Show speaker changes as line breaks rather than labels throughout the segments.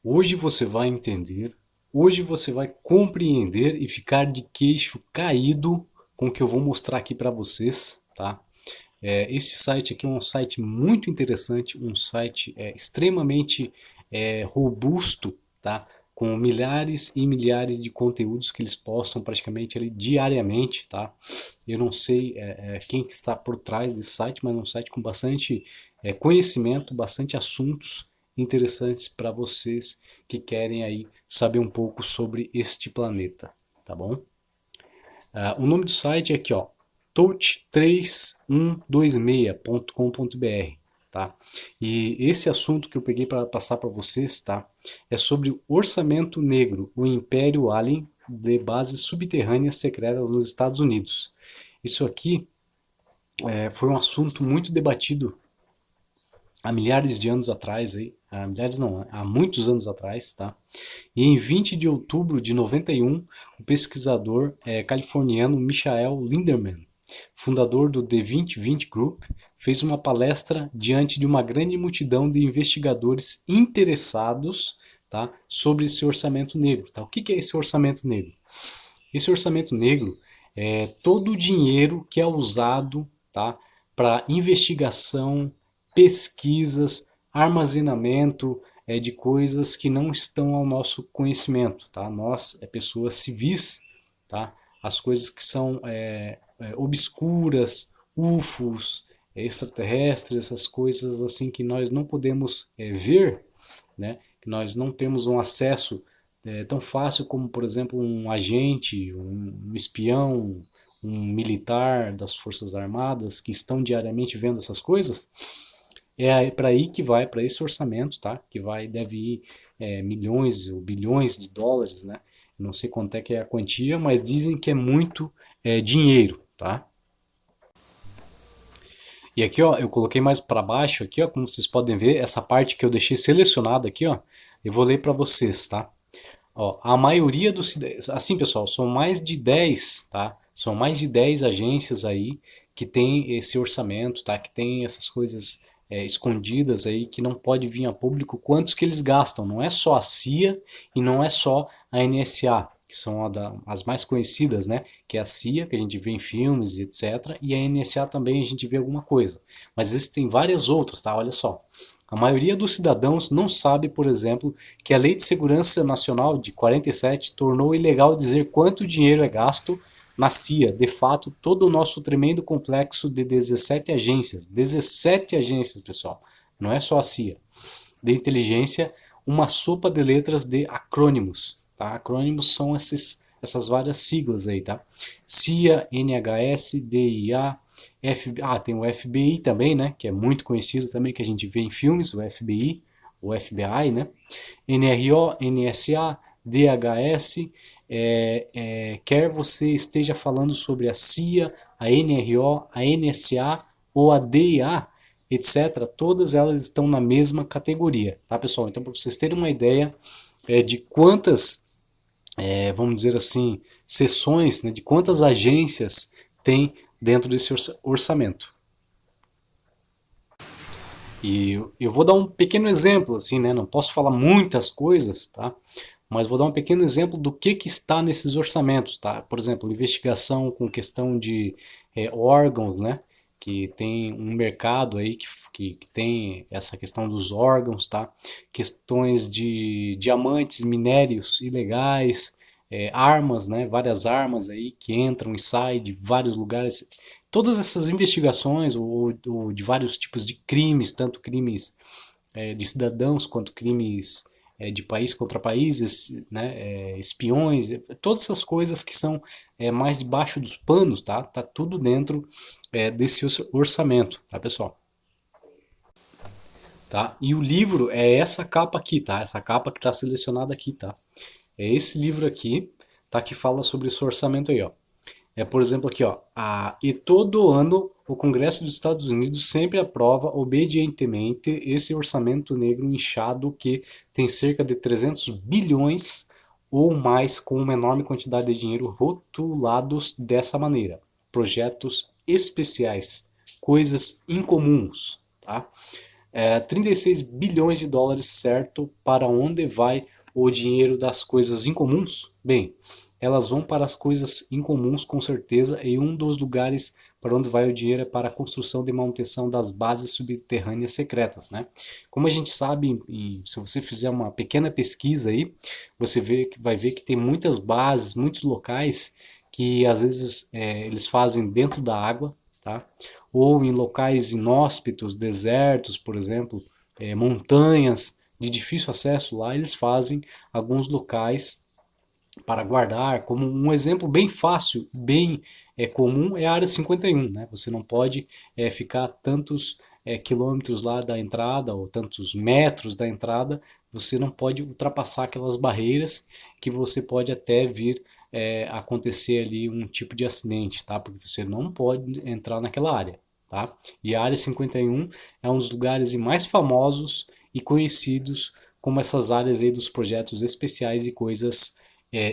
Hoje você vai entender, hoje você vai compreender e ficar de queixo caído com o que eu vou mostrar aqui para vocês, tá? Esse site aqui é um site muito interessante, um site extremamente robusto, tá? Com milhares e milhares de conteúdos que eles postam praticamente ali diariamente, tá? Eu não sei quem que está por trás desse site, mas é um site com bastante conhecimento, bastante assuntos interessantes para vocês que querem aí saber um pouco sobre este planeta, tá bom? O nome do site é aqui, ó, touch3126.com.br, tá? E esse assunto que eu peguei para passar para vocês, tá? É sobre o orçamento negro, o Império Alien de bases subterrâneas secretas nos Estados Unidos. Isso aqui foi um assunto muito debatido há milhares de anos atrás, aí, há milhares não, há muitos anos atrás, tá? E em 20 de outubro de 91, o pesquisador californiano Michael Linderman, fundador do The 2020 Group, fez uma palestra diante de uma grande multidão de investigadores interessados, tá, sobre esse orçamento negro. Tá? O que é esse orçamento negro? Esse orçamento negro é todo o dinheiro que é usado, tá, para investigação, pesquisas, armazenamento de coisas que não estão ao nosso conhecimento, tá? Nós, pessoas civis, tá? As coisas que são obscuras, UFOs, extraterrestres, essas coisas assim que nós não podemos ver, né? Que nós não temos um acesso tão fácil como, por exemplo, um agente, um espião, um militar das Forças Armadas que estão diariamente vendo essas coisas. É para aí que vai, para esse orçamento, tá? Que vai, deve ir milhões ou bilhões de dólares, né? Não sei quanto é que é a quantia, mas dizem que é muito dinheiro, tá? E aqui, ó, eu coloquei mais para baixo aqui, ó, como vocês podem ver, essa parte que eu deixei selecionada aqui, ó, eu vou ler para vocês, tá? Ó, a maioria dos assim, pessoal, são mais de 10, tá? São mais de 10 agências aí que tem esse orçamento, tá? Que tem essas coisas escondidas aí que não pode vir a público quantos que eles gastam. Não é só a CIA e não é só a NSA, que são as mais conhecidas, né? Que é a CIA, que a gente vê em filmes e etc. E a NSA também a gente vê alguma coisa. Mas existem várias outras, tá? Olha só. A maioria dos cidadãos não sabe, por exemplo, que a Lei de Segurança Nacional de 47 tornou ilegal dizer quanto dinheiro é gasto na CIA. De fato, todo o nosso tremendo complexo de 17 agências, 17 agências, pessoal, não é só a CIA, de inteligência, uma sopa de letras de acrônimos. Tá? Acrônimos são essas várias siglas aí, tá? CIA, NHS, DIA, tem o FBI também, né? Que é muito conhecido também, que a gente vê em filmes, o FBI, o FBI, né? NRO, NSA, DHS, quer você esteja falando sobre a CIA, a NRO, a NSA ou a DIA, etc., todas elas estão na mesma categoria, tá, pessoal? Então, para vocês terem uma ideia de quantas, vamos dizer assim, seções, né, de quantas agências tem dentro desse orçamento. E eu vou dar um pequeno exemplo, assim, né? Não posso falar muitas coisas, tá? Mas vou dar um pequeno exemplo do que está nesses orçamentos, tá? Por exemplo, investigação com questão de órgãos, né? Que tem um mercado aí que tem essa questão dos órgãos, tá? Questões de diamantes, minérios ilegais, armas, né? Várias armas aí que entram e saem de vários lugares. Todas essas investigações ou de vários tipos de crimes, tanto crimes de cidadãos quanto crimes de país contra países, né, espiões, todas essas coisas que são mais debaixo dos panos, tá? Tá tudo dentro desse orçamento, tá, pessoal? Tá? E o livro é essa capa aqui, tá? Essa capa que está selecionada aqui, tá? É esse livro aqui, tá? Que fala sobre esse orçamento aí, ó. Por exemplo, aqui, ó. E todo ano o Congresso dos Estados Unidos sempre aprova obedientemente esse orçamento negro inchado que tem cerca de 300 bilhões ou mais com uma enorme quantidade de dinheiro rotulados dessa maneira. Projetos especiais, coisas incomuns, tá? 36 bilhões de dólares, certo? Para onde vai o dinheiro das coisas incomuns? Bem, elas vão para as coisas incomuns com certeza, e um dos lugares para onde vai o dinheiro é para a construção e manutenção das bases subterrâneas secretas, né? Como a gente sabe, se você fizer uma pequena pesquisa aí, vai ver que tem muitas bases, muitos locais que às vezes eles fazem dentro da água, tá? Ou em locais inóspitos, desertos, por exemplo, montanhas de difícil acesso, lá eles fazem alguns locais para guardar. Como um exemplo bem fácil, bem comum, é a área 51, né? Você não pode ficar tantos quilômetros lá da entrada, ou tantos metros da entrada, você não pode ultrapassar aquelas barreiras, que você pode até vir acontecer ali um tipo de acidente, tá? Porque você não pode entrar naquela área, tá? E a área 51 é um dos lugares mais famosos e conhecidos como essas áreas aí dos projetos especiais e coisas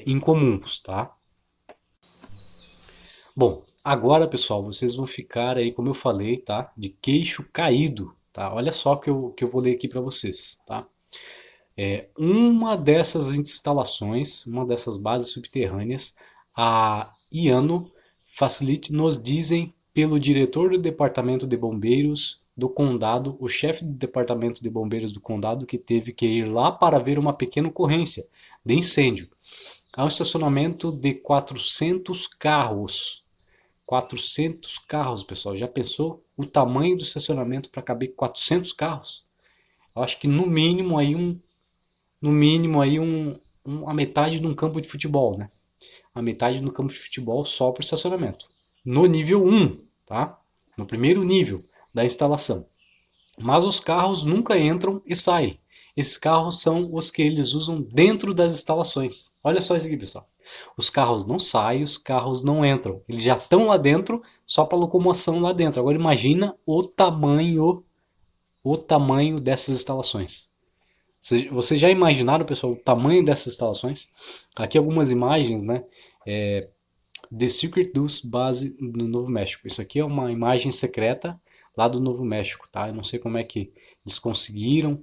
incomuns, tá? Bom, agora pessoal, vocês vão ficar aí, como eu falei, tá? De queixo caído, tá? Olha só o que eu vou ler aqui para vocês, tá? Uma dessas instalações, uma dessas bases subterrâneas, a IANO Facility, nos dizem pelo diretor do departamento de bombeiros do condado, o chefe do departamento de bombeiros do condado, que teve que ir lá para ver uma pequena ocorrência de incêndio. Há um estacionamento de 400 carros. 400 carros, pessoal. Já pensou o tamanho do estacionamento para caber 400 carros? Eu acho que no mínimo aí a metade de um campo de futebol, né? A metade do campo de futebol só para o estacionamento. No nível 1, tá? No primeiro nível da instalação. Mas os carros nunca entram e saem. Esses carros são os que eles usam dentro das instalações. Olha só isso aqui, pessoal. Os carros não saem, os carros não entram. Eles já estão lá dentro, só para locomoção lá dentro. Agora imagina o tamanho dessas instalações. Vocês já imaginaram, pessoal, o tamanho dessas instalações? Aqui algumas imagens, né? The Secret Deuce Base no Novo México. Isso aqui é uma imagem secreta lá do Novo México, tá? Eu não sei como é que eles conseguiram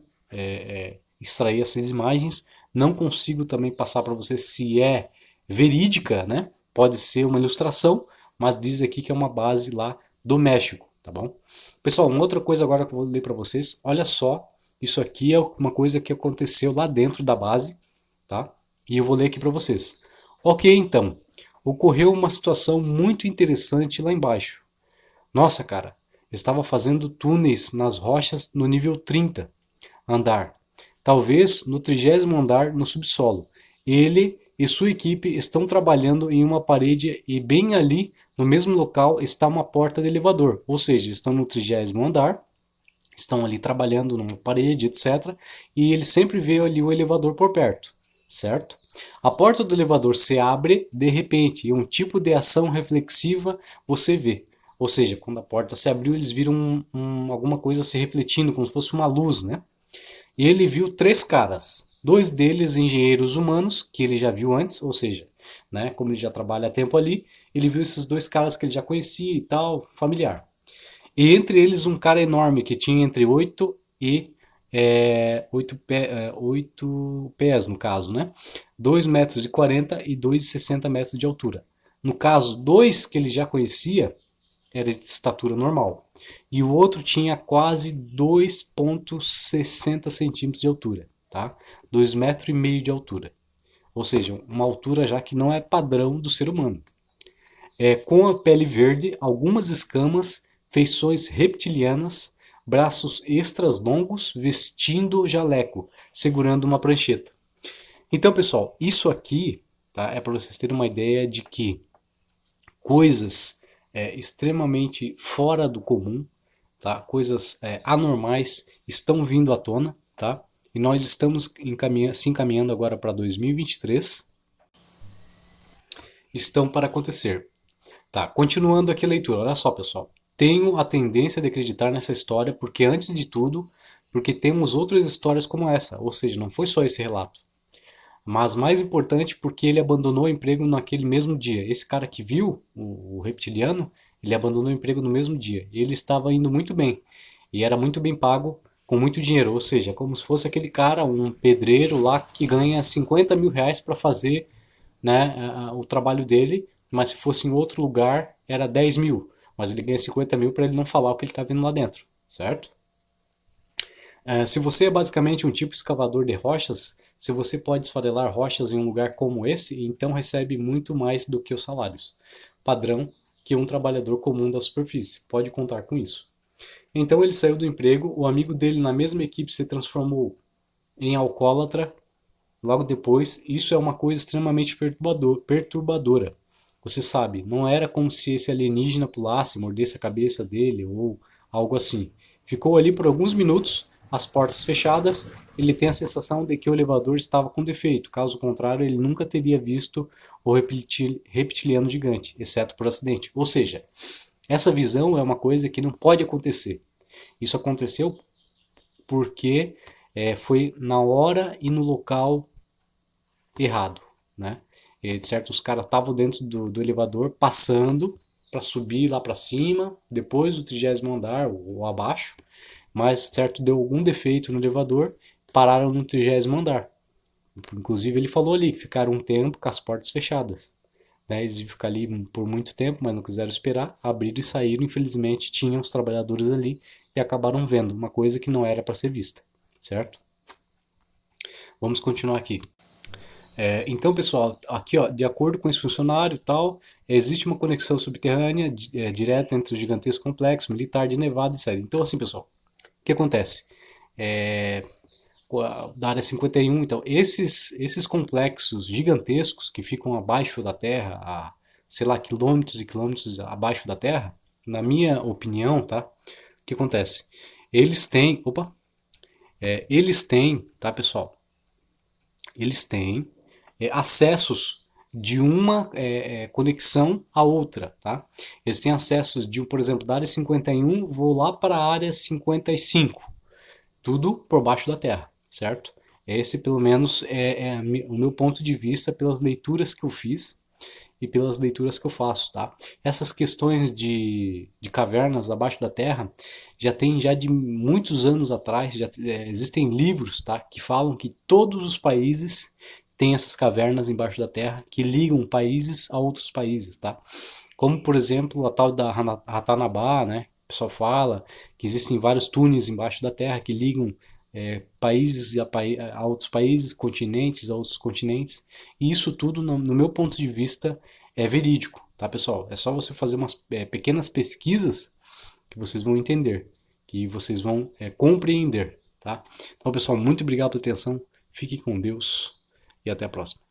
extrair essas imagens. Não consigo também passar para vocês se é verídica, né? Pode ser uma ilustração, mas diz aqui que é uma base lá do México, tá bom? Pessoal, uma outra coisa agora que eu vou ler para vocês. Olha só, isso aqui é uma coisa que aconteceu lá dentro da base, tá? E eu vou ler aqui para vocês. Ok, então. Ocorreu uma situação muito interessante lá embaixo. Nossa, cara, estava fazendo túneis nas rochas no nível 30 andar. Talvez no 30º andar no subsolo. Ele e sua equipe estão trabalhando em uma parede e bem ali, no mesmo local, está uma porta de elevador. Ou seja, estão no 30º andar, estão ali trabalhando numa parede, etc. E ele sempre vê ali o elevador por perto, certo? A porta do elevador se abre de repente e um tipo de ação reflexiva você vê. Ou seja, quando a porta se abriu, eles viram alguma coisa se refletindo, como se fosse uma luz, né? E ele viu 3 caras. 2 deles engenheiros humanos, que ele já viu antes, ou seja, né, como ele já trabalha há tempo ali, ele viu esses 2 caras que ele já conhecia e tal, familiar. E entre eles um cara enorme que tinha entre 8 e 8 pés no caso, né? 2 metros e 40 e 2,60 metros de altura. No caso, 2 que ele já conhecia era de estatura normal. E o outro tinha quase 2,60 centímetros de altura, tá? 2,5 metros de altura. Ou seja, uma altura já que não é padrão do ser humano. Com a pele verde, algumas escamas, feições reptilianas, braços extras longos, vestindo jaleco, segurando uma prancheta. Então, pessoal, isso aqui, tá, é para vocês terem uma ideia de que coisas extremamente fora do comum, tá, coisas anormais estão vindo à tona, tá, e nós estamos se encaminhando agora para 2023, estão para acontecer. Tá, continuando aqui a leitura, olha só, pessoal. Tenho a tendência de acreditar nessa história porque, antes de tudo, porque temos outras histórias como essa, ou seja, não foi só esse relato. Mas mais importante porque ele abandonou o emprego naquele mesmo dia. Esse cara que viu, o reptiliano, ele abandonou o emprego no mesmo dia. Ele estava indo muito bem e era muito bem pago com muito dinheiro, ou seja, como se fosse aquele cara, um pedreiro lá que ganha 50 mil reais para fazer, né, o trabalho dele, mas se fosse em outro lugar era 10 mil, mas ele ganha 50 mil para ele não falar o que ele está vendo lá dentro, certo? Se você é basicamente um tipo escavador de rochas, se você pode esfarelar rochas em um lugar como esse, então recebe muito mais do que os salários padrão que um trabalhador comum da superfície. Pode contar com isso. Então ele saiu do emprego, o amigo dele na mesma equipe se transformou em alcoólatra logo depois. Isso é uma coisa extremamente perturbadora. Você sabe, não era como se esse alienígena pulasse, mordesse a cabeça dele ou algo assim. Ficou ali por alguns minutos, as portas fechadas, ele tem a sensação de que o elevador estava com defeito, caso contrário ele nunca teria visto o reptiliano gigante, exceto por acidente. Ou seja, essa visão é uma coisa que não pode acontecer. Isso aconteceu porque foi na hora e no local errado, né? E, certo, os caras estavam dentro do elevador passando para subir lá para cima, depois do 30º andar ou abaixo, mas certo deu algum defeito no elevador, pararam no 30º andar. Inclusive ele falou ali que ficaram um tempo com as portas fechadas. Né? Eles iam ficar ali por muito tempo, mas não quiseram esperar, abriram e saíram. Infelizmente tinham os trabalhadores ali e acabaram vendo uma coisa que não era para ser vista, certo? Vamos continuar aqui. Então, pessoal, aqui, ó, de acordo com esse funcionário tal, existe uma conexão subterrânea direta entre o gigantesco complexo militar de Nevada e Série. Então, assim, pessoal, o que acontece? Da área 51, então, esses complexos gigantescos que ficam abaixo da Terra, a, sei lá, quilômetros e quilômetros abaixo da Terra, na minha opinião, tá? O que acontece? Eles têm, tá, pessoal? Eles têm acessos de uma conexão à outra, tá? Eles têm acessos de, por exemplo, da área 51, vou lá para a área 55, tudo por baixo da terra, certo? Esse, pelo menos, é o meu ponto de vista pelas leituras que eu fiz e pelas leituras que eu faço, tá? Essas questões de cavernas abaixo da terra já tem já de muitos anos atrás, já existem livros, tá? Que falam que todos os países têm essas cavernas embaixo da terra que ligam países a outros países, tá? Como, por exemplo, a tal da Ratanabá, né? O pessoal fala que existem vários túneis embaixo da terra que ligam países a outros países, continentes a outros continentes. E isso tudo, no meu ponto de vista, é verídico, tá, pessoal? É só você fazer umas pequenas pesquisas que vocês vão entender, que vocês vão compreender, tá? Então, pessoal, muito obrigado pela atenção. Fique com Deus e até a próxima.